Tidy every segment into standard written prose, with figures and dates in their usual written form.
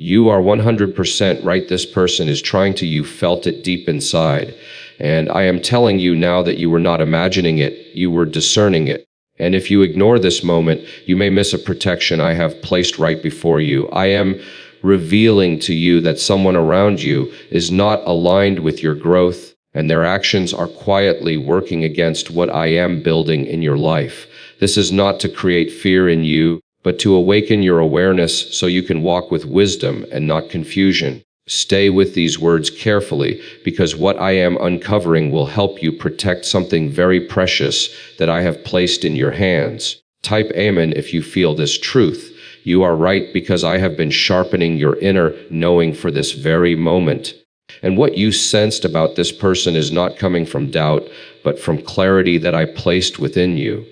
You are 100% right. This person is trying to, you felt it deep inside. And I am telling you now that you were not imagining it, you were discerning it. And if you ignore this moment, you may miss a protection I have placed right before you. I am revealing to you that someone around you is not aligned with your growth, and their actions are quietly working against what I am building in your life. This is not to create fear in you, but to awaken your awareness so you can walk with wisdom and not confusion. Stay with these words carefully, because what I am uncovering will help you protect something very precious that I have placed in your hands. Type Amen if you feel this truth. You are right, because I have been sharpening your inner knowing for this very moment. And what you sensed about this person is not coming from doubt, but from clarity that I placed within you.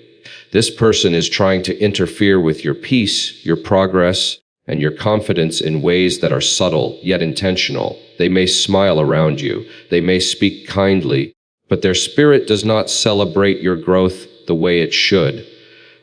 This person is trying to interfere with your peace, your progress, and your confidence in ways that are subtle yet intentional. They may smile around you, they may speak kindly, but their spirit does not celebrate your growth the way it should.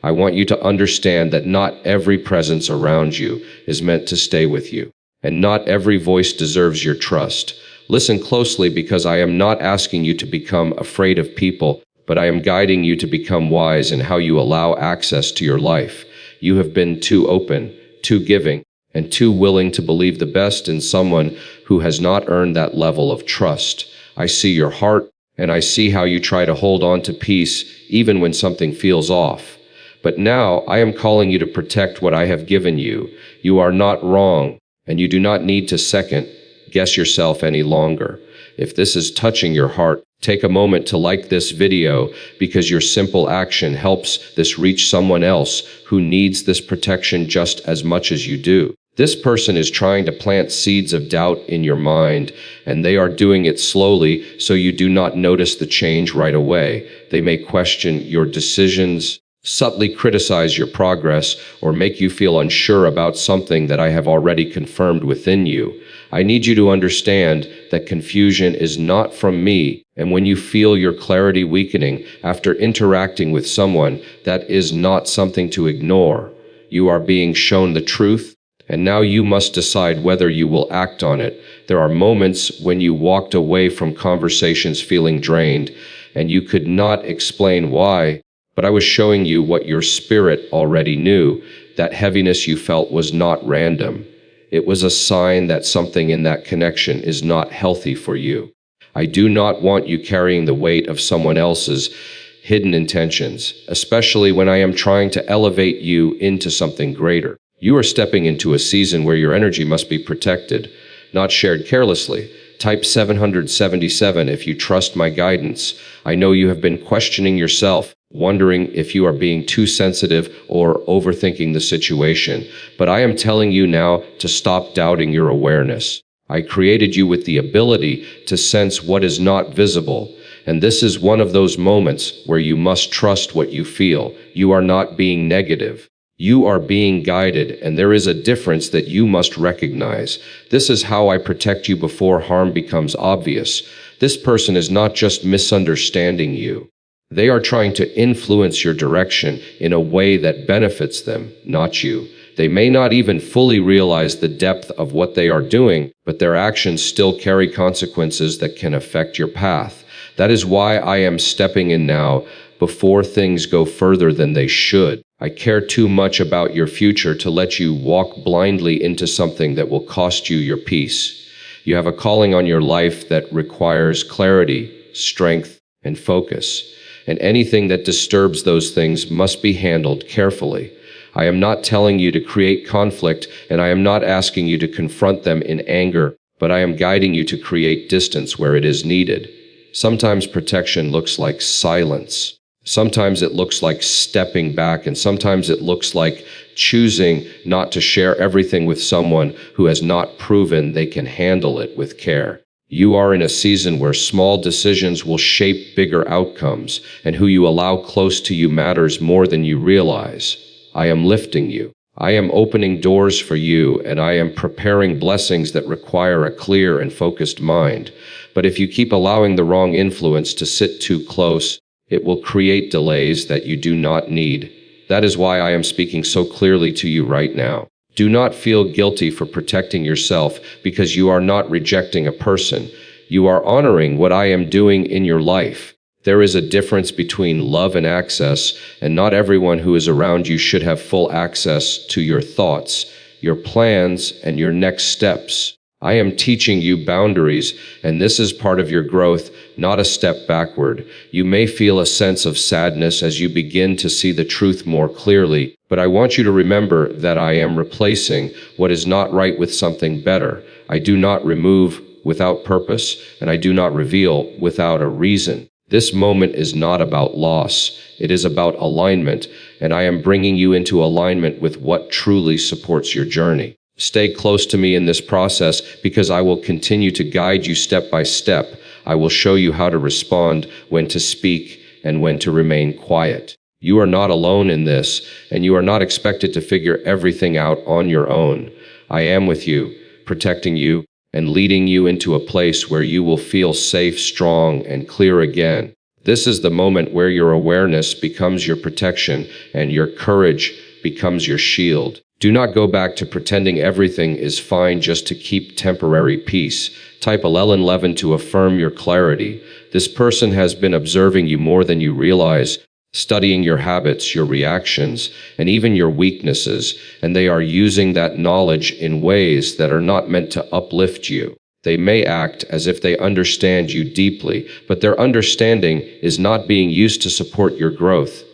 I want you to understand that not every presence around you is meant to stay with you, and not every voice deserves your trust. Listen closely, because I am not asking you to become afraid of people, but I am guiding you to become wise in how you allow access to your life. You have been too open, too giving, and too willing to believe the best in someone who has not earned that level of trust. I see your heart, and I see how you try to hold on to peace even when something feels off. But now I am calling you to protect what I have given you. You are not wrong, and you do not need to second guess yourself any longer. If this is touching your heart, take a moment to like this video, because your simple action helps this reach someone else who needs this protection just as much as you do. This person is trying to plant seeds of doubt in your mind, and they are doing it slowly so you do not notice the change right away. They may question your decisions, subtly criticize your progress, or make you feel unsure about something that I have already confirmed within you. I need you to understand that confusion is not from me, and when you feel your clarity weakening after interacting with someone, that is not something to ignore. You are being shown the truth, and now you must decide whether you will act on it. There are moments when you walked away from conversations feeling drained, and you could not explain why, but I was showing you what your spirit already knew. That heaviness you felt was not random. It was a sign that something in that connection is not healthy for you. I do not want you carrying the weight of someone else's hidden intentions, especially when I am trying to elevate you into something greater. You are stepping into a season where your energy must be protected, not shared carelessly. Type 777 if you trust my guidance. I know you have been questioning yourself, wondering if you are being too sensitive or overthinking the situation. But I am telling you now to stop doubting your awareness. I created you with the ability to sense what is not visible. And this is one of those moments where you must trust what you feel. You are not being negative. You are being guided, and there is a difference that you must recognize. This is how I protect you before harm becomes obvious. This person is not just misunderstanding you. They are trying to influence your direction in a way that benefits them, not you. They may not even fully realize the depth of what they are doing, but their actions still carry consequences that can affect your path. That is why I am stepping in now, before things go further than they should. I care too much about your future to let you walk blindly into something that will cost you your peace. You have a calling on your life that requires clarity, strength, and focus. And anything that disturbs those things must be handled carefully. I am not telling you to create conflict, and I am not asking you to confront them in anger, but I am guiding you to create distance where it is needed. Sometimes protection looks like silence. Sometimes it looks like stepping back, and sometimes it looks like choosing not to share everything with someone who has not proven they can handle it with care. You are in a season where small decisions will shape bigger outcomes, and who you allow close to you matters more than you realize. I am lifting you. I am opening doors for you, and I am preparing blessings that require a clear and focused mind. But if you keep allowing the wrong influence to sit too close, it will create delays that you do not need. That is why I am speaking so clearly to you right now. Do not feel guilty for protecting yourself because you are not rejecting a person. You are honoring what I am doing in your life. There is a difference between love and access, and not everyone who is around you should have full access to your thoughts, your plans, and your next steps. I am teaching you boundaries, and this is part of your growth, not a step backward. You may feel a sense of sadness as you begin to see the truth more clearly, but I want you to remember that I am replacing what is not right with something better. I do not remove without purpose, and I do not reveal without a reason. This moment is not about loss. It is about alignment, and I am bringing you into alignment with what truly supports your journey. Stay close to me in this process because I will continue to guide you step by step. I will show you how to respond, when to speak, and when to remain quiet. You are not alone in this, and you are not expected to figure everything out on your own. I am with you, protecting you, and leading you into a place where you will feel safe, strong, and clear again. This is the moment where your awareness becomes your protection and your courage becomes your shield. Do not go back to pretending everything is fine just to keep temporary peace. Type 1111 to affirm your clarity. This person has been observing you more than you realize, studying your habits, your reactions, and even your weaknesses, and they are using that knowledge in ways that are not meant to uplift you. They may act as if they understand you deeply, but their understanding is not being used to support your growth.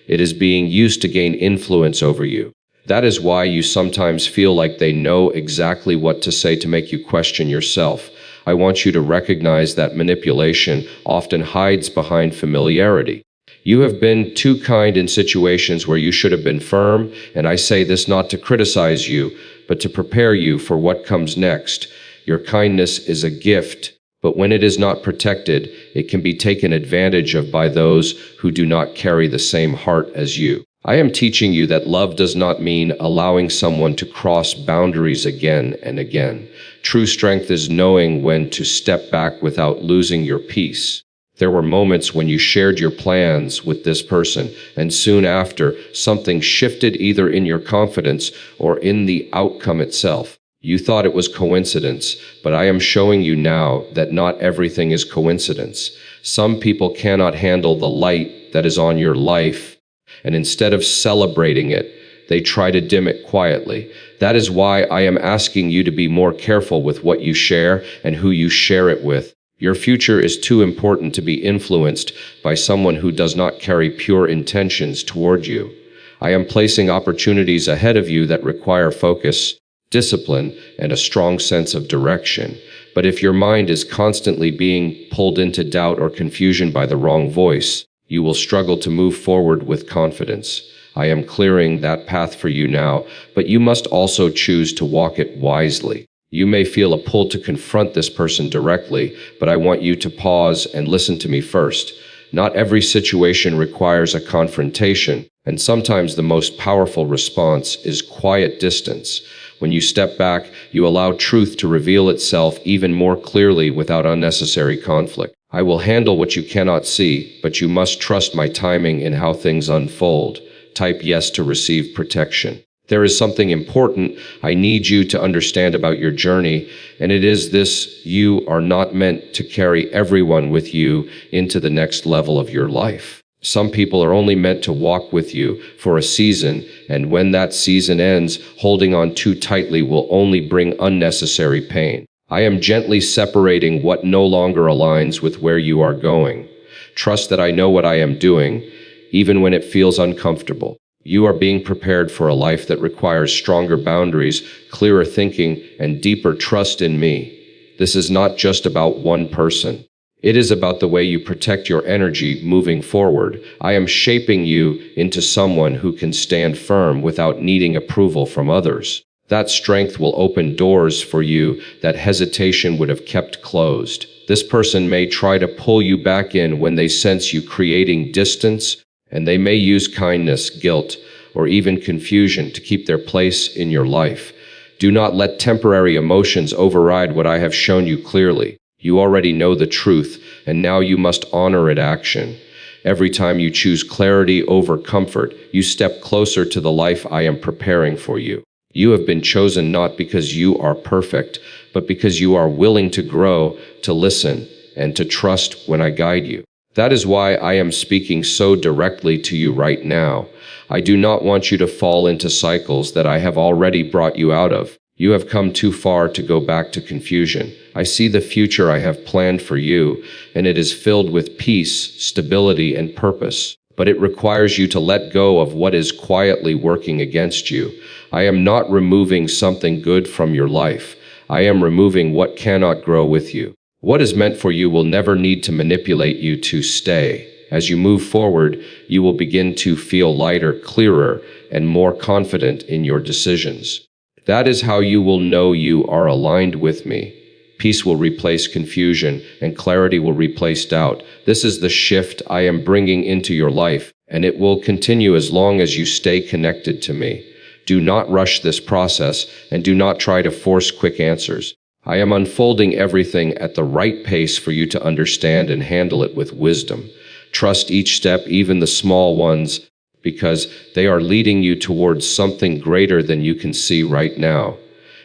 It is being used to gain influence over you. That is why you sometimes feel like they know exactly what to say to make you question yourself. I want you to recognize that manipulation often hides behind familiarity. You have been too kind in situations where you should have been firm, and I say this not to criticize you, but to prepare you for what comes next. Your kindness is a gift, but when it is not protected, it can be taken advantage of by those who do not carry the same heart as you. I am teaching you that love does not mean allowing someone to cross boundaries again and again. True strength is knowing when to step back without losing your peace. There were moments when you shared your plans with this person, and soon after, something shifted either in your confidence or in the outcome itself. You thought it was coincidence, but I am showing you now that not everything is coincidence. Some people cannot handle the light that is on your life, and instead of celebrating it, they try to dim it quietly. That is why I am asking you to be more careful with what you share and who you share it with. Your future is too important to be influenced by someone who does not carry pure intentions toward you. I am placing opportunities ahead of you that require focus, discipline, and a strong sense of direction. But if your mind is constantly being pulled into doubt or confusion by the wrong voice, you will struggle to move forward with confidence. I am clearing that path for you now, but you must also choose to walk it wisely. You may feel a pull to confront this person directly, but I want you to pause and listen to me first. Not every situation requires a confrontation, and sometimes the most powerful response is quiet distance. When you step back, you allow truth to reveal itself even more clearly without unnecessary conflict. I will handle what you cannot see, but you must trust my timing in how things unfold. Type yes to receive protection. There is something important I need you to understand about your journey, and it is this: you are not meant to carry everyone with you into the next level of your life. Some people are only meant to walk with you for a season, and when that season ends, holding on too tightly will only bring unnecessary pain. I am gently separating what no longer aligns with where you are going. Trust that I know what I am doing, even when it feels uncomfortable. You are being prepared for a life that requires stronger boundaries, clearer thinking, and deeper trust in me. This is not just about one person. It is about the way you protect your energy moving forward. I am shaping you into someone who can stand firm without needing approval from others. That strength will open doors for you that hesitation would have kept closed. This person may try to pull you back in when they sense you creating distance, and they may use kindness, guilt, or even confusion to keep their place in your life. Do not let temporary emotions override what I have shown you clearly. You already know the truth, and now you must honor it action. Every time you choose clarity over comfort, you step closer to the life I am preparing for you. You have been chosen not because you are perfect, but because you are willing to grow, to listen, and to trust when I guide you. That is why I am speaking so directly to you right now. I do not want you to fall into cycles that I have already brought you out of. You have come too far to go back to confusion. I see the future I have planned for you, and it is filled with peace, stability, and purpose. But it requires you to let go of what is quietly working against you. I am not removing something good from your life. I am removing what cannot grow with you. What is meant for you will never need to manipulate you to stay. As you move forward, you will begin to feel lighter, clearer, and more confident in your decisions. That is how you will know you are aligned with me. Peace will replace confusion, and clarity will replace doubt. This is the shift I am bringing into your life, and it will continue as long as you stay connected to me. Do not rush this process, and do not try to force quick answers. I am unfolding everything at the right pace for you to understand and handle it with wisdom. Trust each step, even the small ones, because they are leading you towards something greater than you can see right now.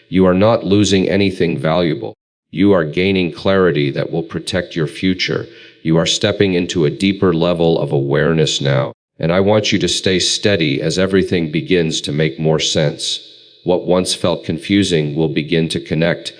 You are not losing anything valuable. You are gaining clarity that will protect your future. You are stepping into a deeper level of awareness now, and I want you to stay steady as everything begins to make more sense. What once felt confusing will begin to connect,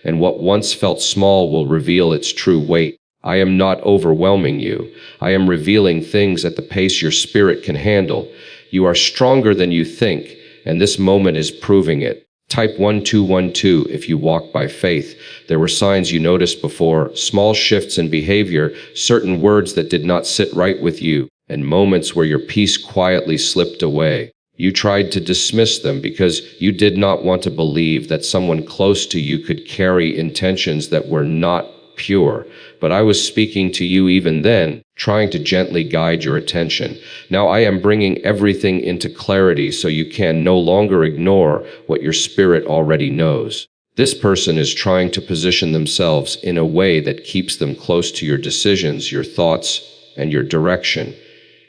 and what once felt small will reveal its true weight. I am not overwhelming you. I am revealing things at the pace your spirit can handle. You are stronger than you think, and this moment is proving it. Type 1212 if you walk by faith. There were signs you noticed before, small shifts in behavior, certain words that did not sit right with you, and moments where your peace quietly slipped away. You tried to dismiss them because you did not want to believe that someone close to you could carry intentions that were not pure. But I was speaking to you even then, trying to gently guide your attention. Now I am bringing everything into clarity so you can no longer ignore what your spirit already knows. This person is trying to position themselves in a way that keeps them close to your decisions, your thoughts, and your direction.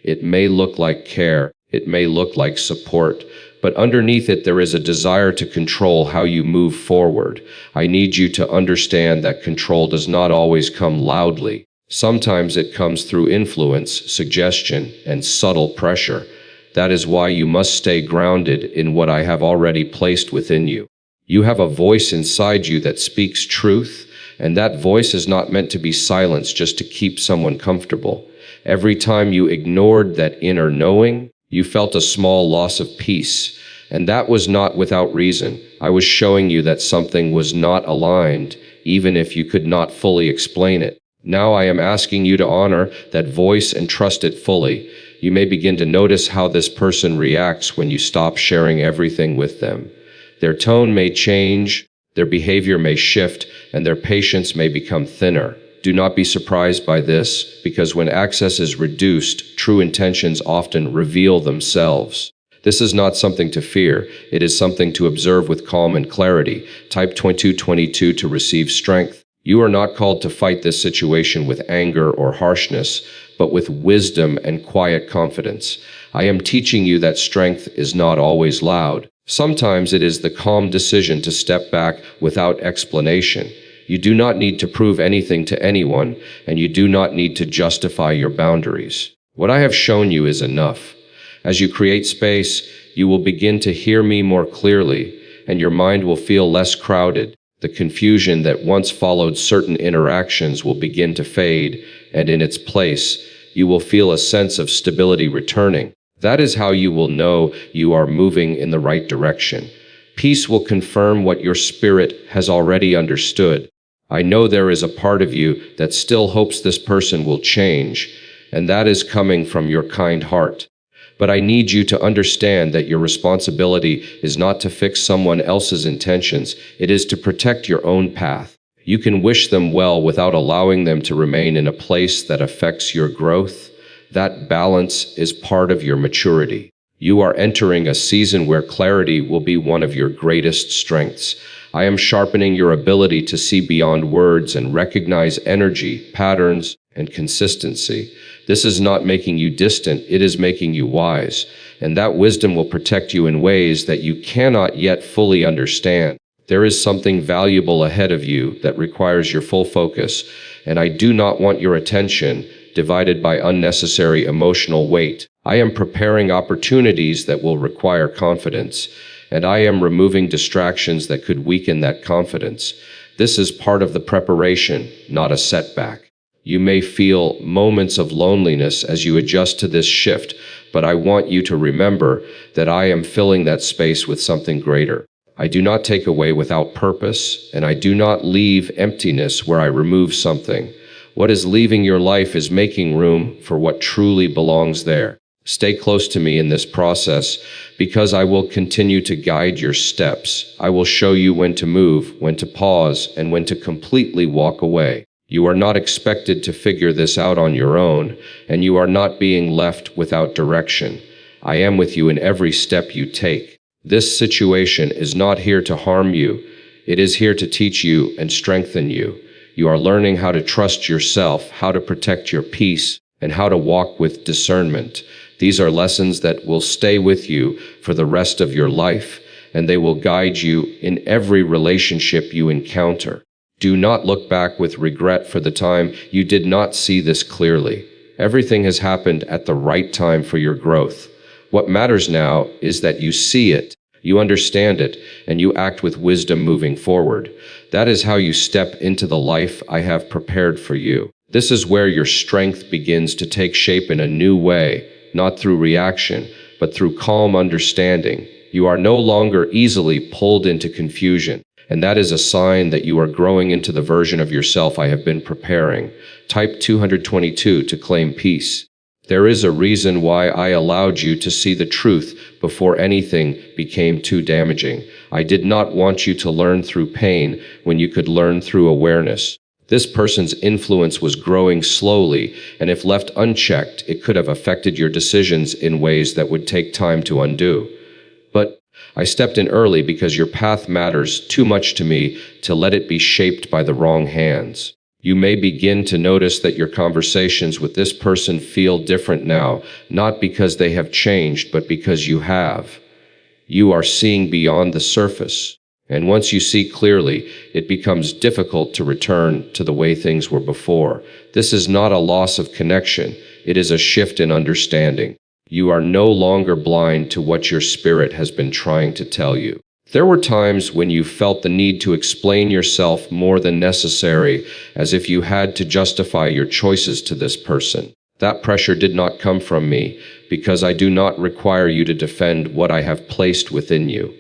It may look like care. It may look like support, but underneath it there is a desire to control how you move forward. I need you to understand that control does not always come loudly. Sometimes it comes through influence, suggestion, and subtle pressure. That is why you must stay grounded in what I have already placed within you. You have a voice inside you that speaks truth, and that voice is not meant to be silenced just to keep someone comfortable. Every time you ignored that inner knowing, you felt a small loss of peace, and that was not without reason. I was showing you that something was not aligned, even if you could not fully explain it. Now I am asking you to honor that voice and trust it fully. You may begin to notice how this person reacts when you stop sharing everything with them. Their tone may change, their behavior may shift, and their patience may become thinner. Do not be surprised by this, because when access is reduced, true intentions often reveal themselves. This is not something to fear. It is something to observe with calm and clarity. Type 2222 to receive strength. You are not called to fight this situation with anger or harshness, but with wisdom and quiet confidence. I am teaching you that strength is not always loud. Sometimes it is the calm decision to step back without explanation. You do not need to prove anything to anyone, and you do not need to justify your boundaries. What I have shown you is enough. As you create space, you will begin to hear me more clearly, and your mind will feel less crowded. The confusion that once followed certain interactions will begin to fade, and in its place, you will feel a sense of stability returning. That is how you will know you are moving in the right direction. Peace will confirm what your spirit has already understood. I know there is a part of you that still hopes this person will change, and that is coming from your kind heart. But I need you to understand that your responsibility is not to fix someone else's intentions. It is to protect your own path. You can wish them well without allowing them to remain in a place that affects your growth. That balance is part of your maturity. You are entering a season where clarity will be one of your greatest strengths. I am sharpening your ability to see beyond words and recognize energy, patterns, and consistency. This is not making you distant, it is making you wise. and that wisdom will protect you in ways that you cannot yet fully understand. There is something valuable ahead of you that requires your full focus, and I do not want your attention divided by unnecessary emotional weight. I am preparing opportunities that will require confidence, and I am removing distractions that could weaken that confidence. This is part of the preparation, not a setback. You may feel moments of loneliness as you adjust to this shift, but I want you to remember that I am filling that space with something greater. I do not take away without purpose, and I do not leave emptiness where I remove something. What is leaving your life is making room for what truly belongs there. Stay close to me in this process, because I will continue to guide your steps. I will show you when to move, when to pause, and when to completely walk away. You are not expected to figure this out on your own, and you are not being left without direction. I am with you in every step you take. This situation is not here to harm you. It is here to teach you and strengthen you. You are learning how to trust yourself, how to protect your peace, and how to walk with discernment. These are lessons that will stay with you for the rest of your life, and they will guide you in every relationship you encounter. Do not look back with regret for the time you did not see this clearly. Everything has happened at the right time for your growth. What matters now is that you see it, you understand it, and you act with wisdom moving forward. That is how you step into the life I have prepared for you. This is where your strength begins to take shape in a new way, not through reaction, but through calm understanding. You are no longer easily pulled into confusion, and that is a sign that you are growing into the version of yourself I have been preparing. Type 222 to claim peace. There is a reason why I allowed you to see the truth before anything became too damaging. I did not want you to learn through pain when you could learn through awareness. This person's influence was growing slowly, and if left unchecked, it could have affected your decisions in ways that would take time to undo. But I stepped in early because your path matters too much to me to let it be shaped by the wrong hands. You may begin to notice that your conversations with this person feel different now, not because they have changed, but because you have. You are seeing beyond the surface. And once you see clearly, it becomes difficult to return to the way things were before. This is not a loss of connection. It is a shift in understanding. You are no longer blind to what your spirit has been trying to tell you. There were times when you felt the need to explain yourself more than necessary, as if you had to justify your choices to this person. That pressure did not come from me, because I do not require you to defend what I have placed within you.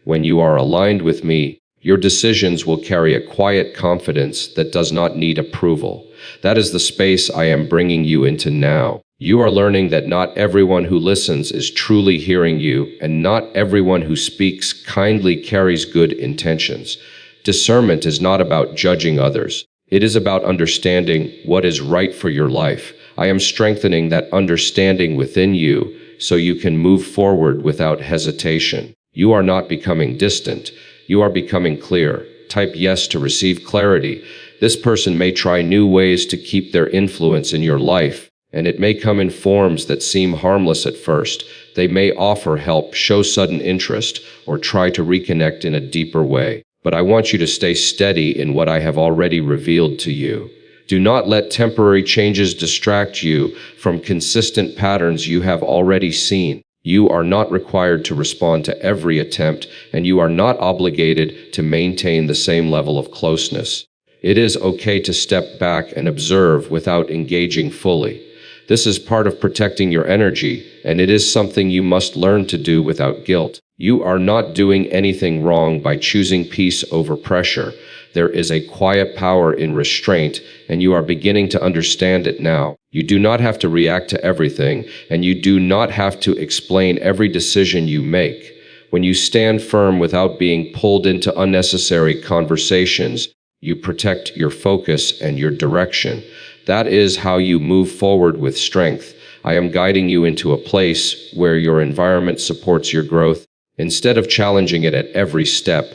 When you are aligned with me, your decisions will carry a quiet confidence that does not need approval. That is the space I am bringing you into now. You are learning that not everyone who listens is truly hearing you, and not everyone who speaks kindly carries good intentions. Discernment is not about judging others. It is about understanding what is right for your life. I am strengthening that understanding within you so you can move forward without hesitation. You are not becoming distant. You are becoming clear. Type yes to receive clarity. This person may try new ways to keep their influence in your life, and it may come in forms that seem harmless at first. They may offer help, show sudden interest, or try to reconnect in a deeper way. But I want you to stay steady in what I have already revealed to you. Do not let temporary changes distract you from consistent patterns you have already seen. You are not required to respond to every attempt, and you are not obligated to maintain the same level of closeness. It is okay to step back and observe without engaging fully. This is part of protecting your energy, and it is something you must learn to do without guilt. You are not doing anything wrong by choosing peace over pressure. There is a quiet power in restraint, and you are beginning to understand it now. You do not have to react to everything, and you do not have to explain every decision you make. When you stand firm without being pulled into unnecessary conversations, you protect your focus and your direction. That is how you move forward with strength. I am guiding you into a place where your environment supports your growth, instead of challenging it at every step.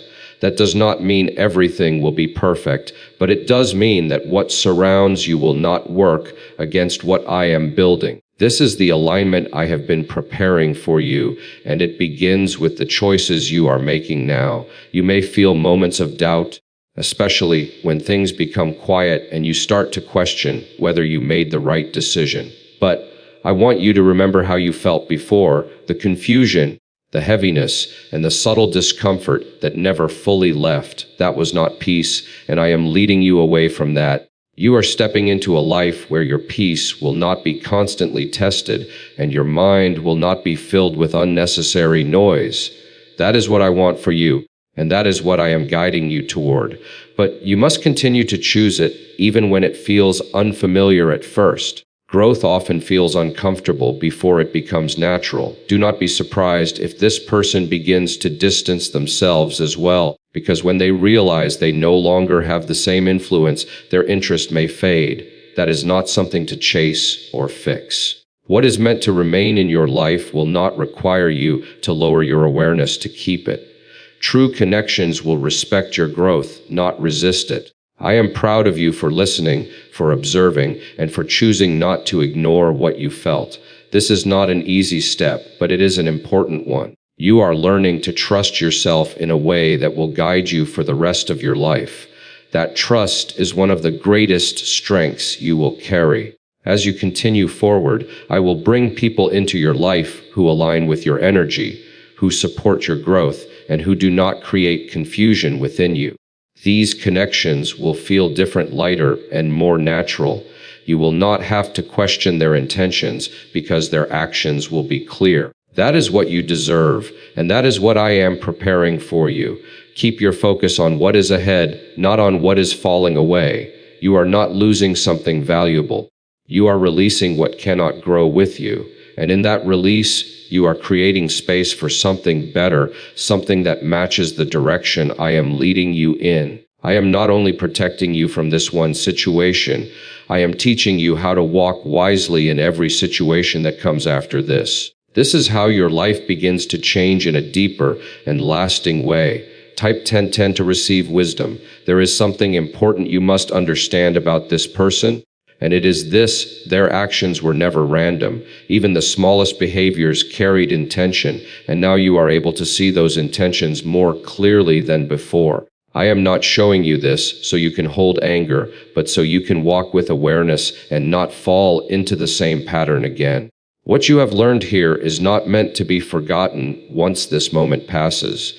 That does not mean everything will be perfect, but it does mean that what surrounds you will not work against what I am building. This is the alignment I have been preparing for you, and it begins with the choices you are making now. You may feel moments of doubt, especially when things become quiet and you start to question whether you made the right decision. But I want you to remember how you felt before, the confusion, the heaviness, and the subtle discomfort that never fully left. That was not peace, and I am leading you away from that. You are stepping into a life where your peace will not be constantly tested, and your mind will not be filled with unnecessary noise. That is what I want for you, and that is what I am guiding you toward. But you must continue to choose it, even when it feels unfamiliar at first. Growth often feels uncomfortable before it becomes natural. Do not be surprised if this person begins to distance themselves as well, because when they realize they no longer have the same influence, their interest may fade. That is not something to chase or fix. What is meant to remain in your life will not require you to lower your awareness to keep it. True connections will respect your growth, not resist it. I am proud of you for listening, for observing, and for choosing not to ignore what you felt. This is not an easy step, but it is an important one. You are learning to trust yourself in a way that will guide you for the rest of your life. That trust is one of the greatest strengths you will carry. As you continue forward, I will bring people into your life who align with your energy, who support your growth, and who do not create confusion within you. These connections will feel different, lighter, and more natural. You will not have to question their intentions because their actions will be clear. That is what you deserve, and that is what I am preparing for you. Keep your focus on what is ahead, not on what is falling away. You are not losing something valuable. You are releasing what cannot grow with you, and in that release, you are creating space for something better, something that matches the direction I am leading you in. I am not only protecting you from this one situation, I am teaching you how to walk wisely in every situation that comes after this. This is how your life begins to change in a deeper and lasting way. Type 1010 to receive wisdom. There is something important you must understand about this person. And it is this: their actions were never random. Even the smallest behaviors carried intention, and now you are able to see those intentions more clearly than before. I am not showing you this so you can hold anger, but so you can walk with awareness and not fall into the same pattern again. What you have learned here is not meant to be forgotten once this moment passes.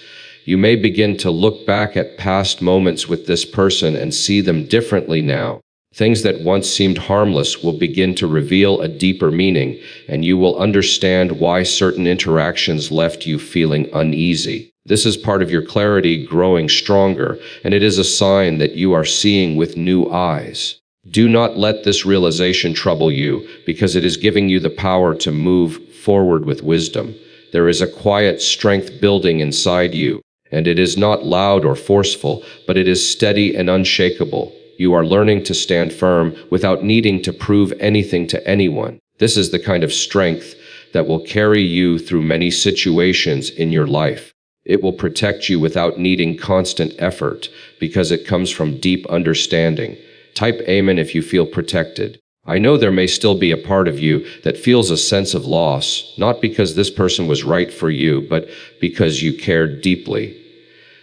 You may begin to look back at past moments with this person and see them differently now. Things that once seemed harmless will begin to reveal a deeper meaning, and you will understand why certain interactions left you feeling uneasy. This is part of your clarity growing stronger, and it is a sign that you are seeing with new eyes. Do not let this realization trouble you, because it is giving you the power to move forward with wisdom. There is a quiet strength building inside you, and it is not loud or forceful, but it is steady and unshakable. You are learning to stand firm without needing to prove anything to anyone. This is the kind of strength that will carry you through many situations in your life. It will protect you without needing constant effort because it comes from deep understanding. Type Amen if you feel protected. I know there may still be a part of you that feels a sense of loss, not because this person was right for you, but because you cared deeply.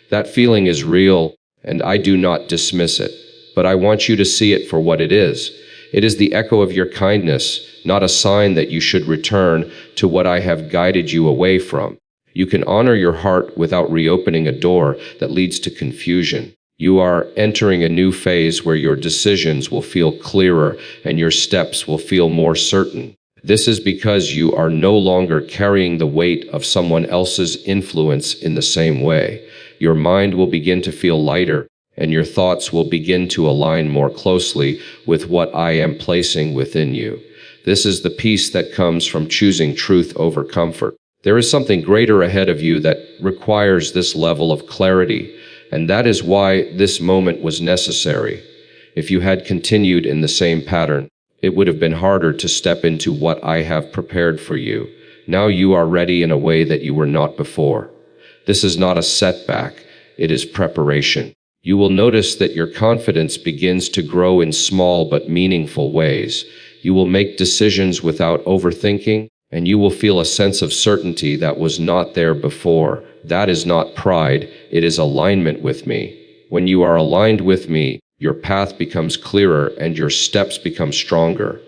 That feeling is real, and I do not dismiss it. But I want you to see it for what it is. It is the echo of your kindness, not a sign that you should return to what I have guided you away from. You can honor your heart without reopening a door that leads to confusion. You are entering a new phase where your decisions will feel clearer and your steps will feel more certain. This is because you are no longer carrying the weight of someone else's influence in the same way. Your mind will begin to feel lighter, and your thoughts will begin to align more closely with what I am placing within you. This is the peace that comes from choosing truth over comfort. There is something greater ahead of you that requires this level of clarity, and that is why this moment was necessary. If you had continued in the same pattern, it would have been harder to step into what I have prepared for you. Now you are ready in a way that you were not before. This is not a setback, it is preparation. You will notice that your confidence begins to grow in small but meaningful ways. You will make decisions without overthinking, and you will feel a sense of certainty that was not there before. That is not pride, it is alignment with me. When you are aligned with me, your path becomes clearer and your steps become stronger.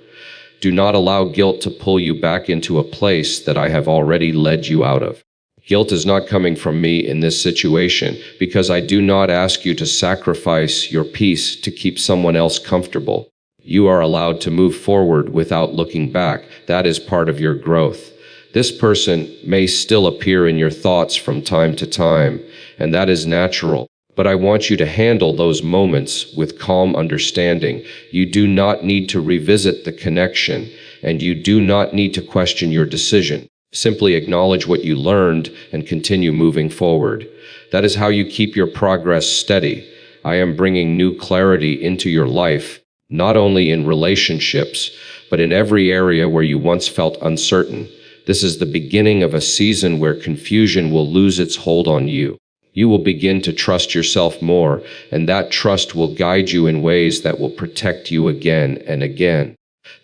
Do not allow guilt to pull you back into a place that I have already led you out of. Guilt is not coming from me in this situation because I do not ask you to sacrifice your peace to keep someone else comfortable. You are allowed to move forward without looking back. That is part of your growth. This person may still appear in your thoughts from time to time, and that is natural. But I want you to handle those moments with calm understanding. You do not need to revisit the connection, and you do not need to question your decision. Simply acknowledge what you learned and continue moving forward. That is how you keep your progress steady. I am bringing new clarity into your life, not only in relationships, but in every area where you once felt uncertain. This is the beginning of a season where confusion will lose its hold on you. You will begin to trust yourself more, and that trust will guide you in ways that will protect you again and again.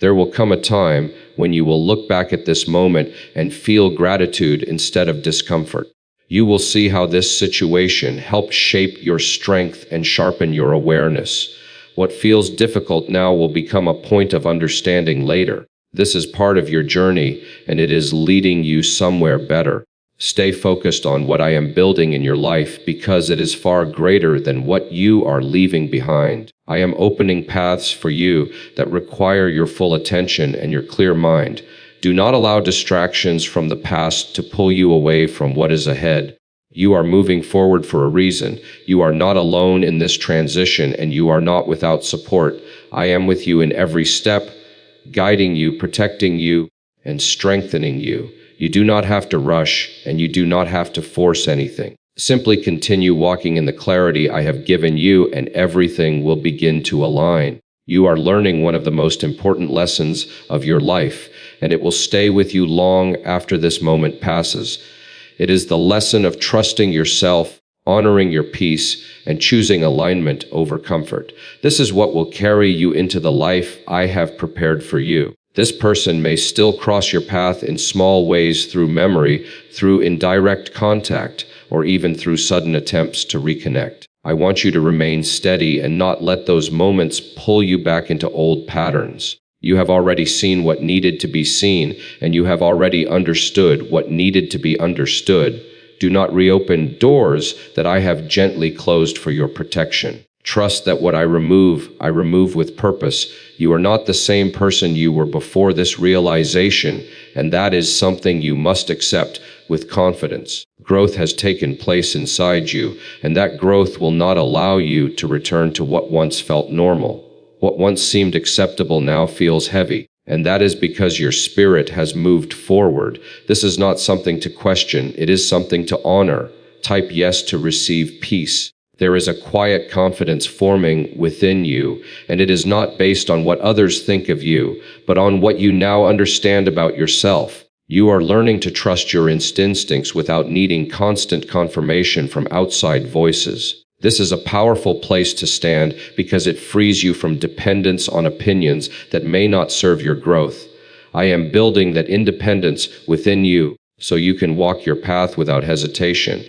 There will come a time when you will look back at this moment and feel gratitude instead of discomfort. You will see how this situation helped shape your strength and sharpen your awareness. What feels difficult now will become a point of understanding later. This is part of your journey, and it is leading you somewhere better. Stay focused on what I am building in your life because it is far greater than what you are leaving behind. I am opening paths for you that require your full attention and your clear mind. Do not allow distractions from the past to pull you away from what is ahead. You are moving forward for a reason. You are not alone in this transition, and you are not without support. I am with you in every step, guiding you, protecting you, and strengthening you. You do not have to rush, and you do not have to force anything. Simply continue walking in the clarity I have given you, and everything will begin to align. You are learning one of the most important lessons of your life, and it will stay with you long after this moment passes. It is the lesson of trusting yourself, honoring your peace, and choosing alignment over comfort. This is what will carry you into the life I have prepared for you. This person may still cross your path in small ways through memory, through indirect contact, or even through sudden attempts to reconnect. I want you to remain steady and not let those moments pull you back into old patterns. You have already seen what needed to be seen, and you have already understood what needed to be understood. Do not reopen doors that I have gently closed for your protection. Trust that what I remove with purpose. You are not the same person you were before this realization, and that is something you must accept with confidence. Growth has taken place inside you, and that growth will not allow you to return to what once felt normal. What once seemed acceptable now feels heavy, and that is because your spirit has moved forward. This is not something to question, it is something to honor. Type yes to receive peace. There is a quiet confidence forming within you, and it is not based on what others think of you, but on what you now understand about yourself. You are learning to trust your instincts without needing constant confirmation from outside voices. This is a powerful place to stand because it frees you from dependence on opinions that may not serve your growth. I am building that independence within you so you can walk your path without hesitation.